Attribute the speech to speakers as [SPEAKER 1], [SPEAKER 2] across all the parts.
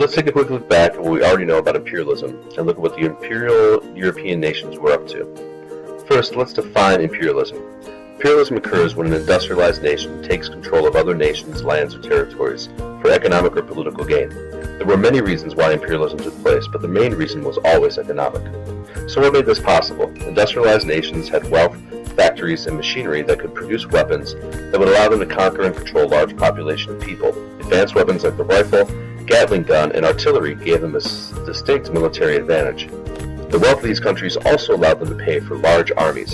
[SPEAKER 1] Let's take a quick look back at what we already know about imperialism and look at what the imperial European nations were up to. First, let's define imperialism. Imperialism occurs when an industrialized nation takes control of other nations' lands or territories for economic or political gain. There were many reasons why imperialism took place, but the main reason was always economic. So what made this possible? Industrialized nations had wealth, factories, and machinery that could produce weapons that would allow them to conquer and control large populations of people. Advanced weapons like the rifle, Gatling gun, and artillery gave them a distinct military advantage. The wealth of these countries also allowed them to pay for large armies.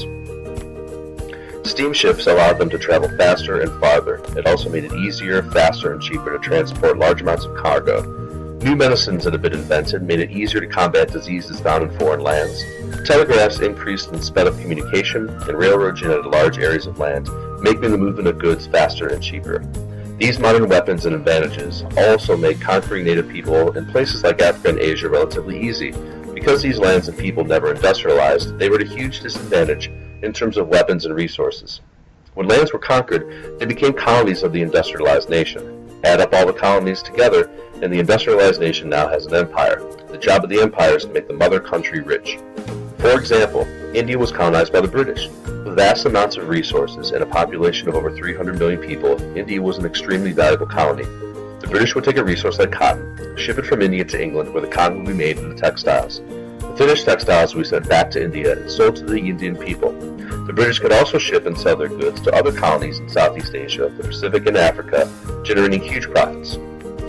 [SPEAKER 1] Steamships allowed them to travel faster and farther. It also made it easier, faster, and cheaper to transport large amounts of cargo. New medicines that had been invented made it easier to combat diseases found in foreign lands. Telegraphs increased and sped up communication, and railroads united large areas of land, making the movement of goods faster and cheaper. These modern weapons and advantages also made conquering native people in places like Africa and Asia relatively easy. Because these lands and people never industrialized, they were at a huge disadvantage in terms of weapons and resources. When lands were conquered, they became colonies of the industrialized nation. Add up all the colonies together, and the industrialized nation now has an empire. The job of the empire is to make the mother country rich. For example, India was colonized by the British. With vast amounts of resources and a population of over 300 million people, India was an extremely valuable colony. The British would take a resource like cotton, ship it from India to England, where the cotton would be made into textiles. The finished textiles would be sent back to India and sold to the Indian people. The British could also ship and sell their goods to other colonies in Southeast Asia, the Pacific, and Africa, generating huge profits.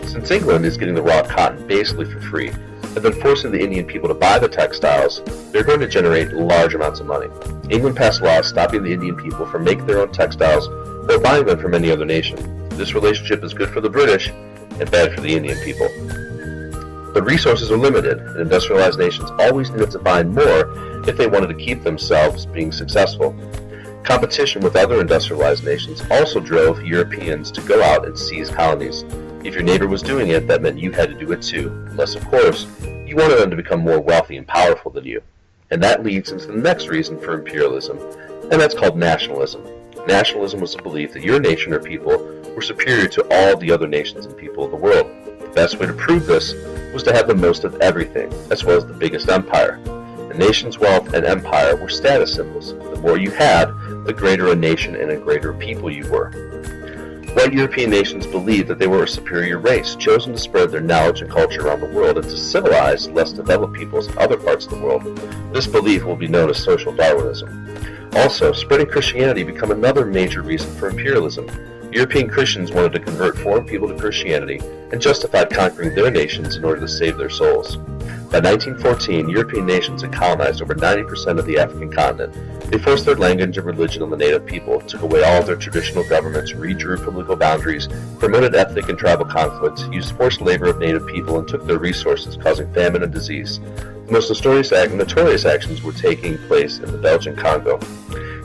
[SPEAKER 1] Since England is getting the raw cotton basically for free, and then forcing the Indian people to buy the textiles, they're going to generate large amounts of money. England passed laws stopping the Indian people from making their own textiles or buying them from any other nation. This relationship is good for the British and bad for the Indian people. But resources are limited, and industrialized nations always needed to find more if they wanted to keep themselves being successful. Competition with other industrialized nations also drove Europeans to go out and seize colonies. If your neighbor was doing it, that meant you had to do it too, unless, of course, you wanted them to become more wealthy and powerful than you. And that leads into the next reason for imperialism, and that's called nationalism. Nationalism was the belief that your nation or people were superior to all the other nations and people of the world. The best way to prove this was to have the most of everything, as well as the biggest empire. A nation's wealth and empire were status symbols. The more you had, the greater a nation and a greater people you were. White European nations believed that they were a superior race, chosen to spread their knowledge and culture around the world and to civilize less developed peoples in other parts of the world. This belief will be known as social Darwinism. Also, spreading Christianity became another major reason for imperialism. European Christians wanted to convert foreign people to Christianity and justified conquering their nations in order to save their souls. By 1914, European nations had colonized over 90% of the African continent. They forced their language and religion on the native people, took away all of their traditional governments, redrew political boundaries, promoted ethnic and tribal conflict, used forced labor of native people, and took their resources, causing famine and disease. The most notorious actions were taking place in the Belgian Congo.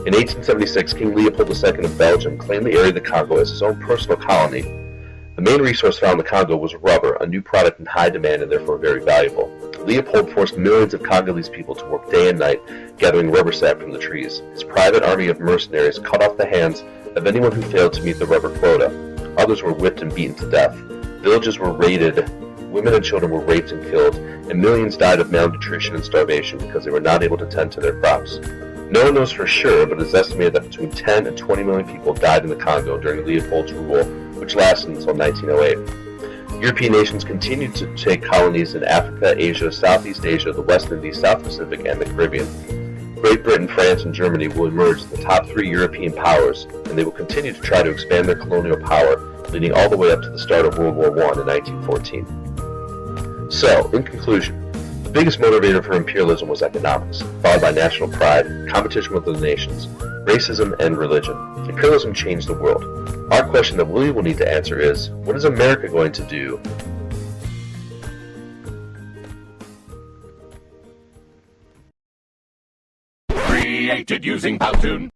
[SPEAKER 1] In 1876, King Leopold II of Belgium claimed the area of the Congo as his own personal colony. The main resource found in the Congo was rubber, a new product in high demand and therefore very valuable. Leopold forced millions of Congolese people to work day and night, gathering rubber sap from the trees. His private army of mercenaries cut off the hands of anyone who failed to meet the rubber quota. Others were whipped and beaten to death. Villages were raided, women and children were raped and killed, and millions died of malnutrition and starvation because they were not able to tend to their crops. No one knows for sure, but it is estimated that between 10 and 20 million people died in the Congo during Leopold's rule, which lasted until 1908. European nations continued to take colonies in Africa, Asia, Southeast Asia, the West Indies, South Pacific, and the Caribbean. Great Britain, France, and Germany will emerge as the top three European powers, and they will continue to try to expand their colonial power, leading all the way up to the start of World War I in 1914. So, in conclusion, the biggest motivator for imperialism was economics, followed by national pride, competition with other nations, racism, and religion. Imperialism changed the world. Our question that we will need to answer is, what is America going to do?
[SPEAKER 2] Created using Powtoon.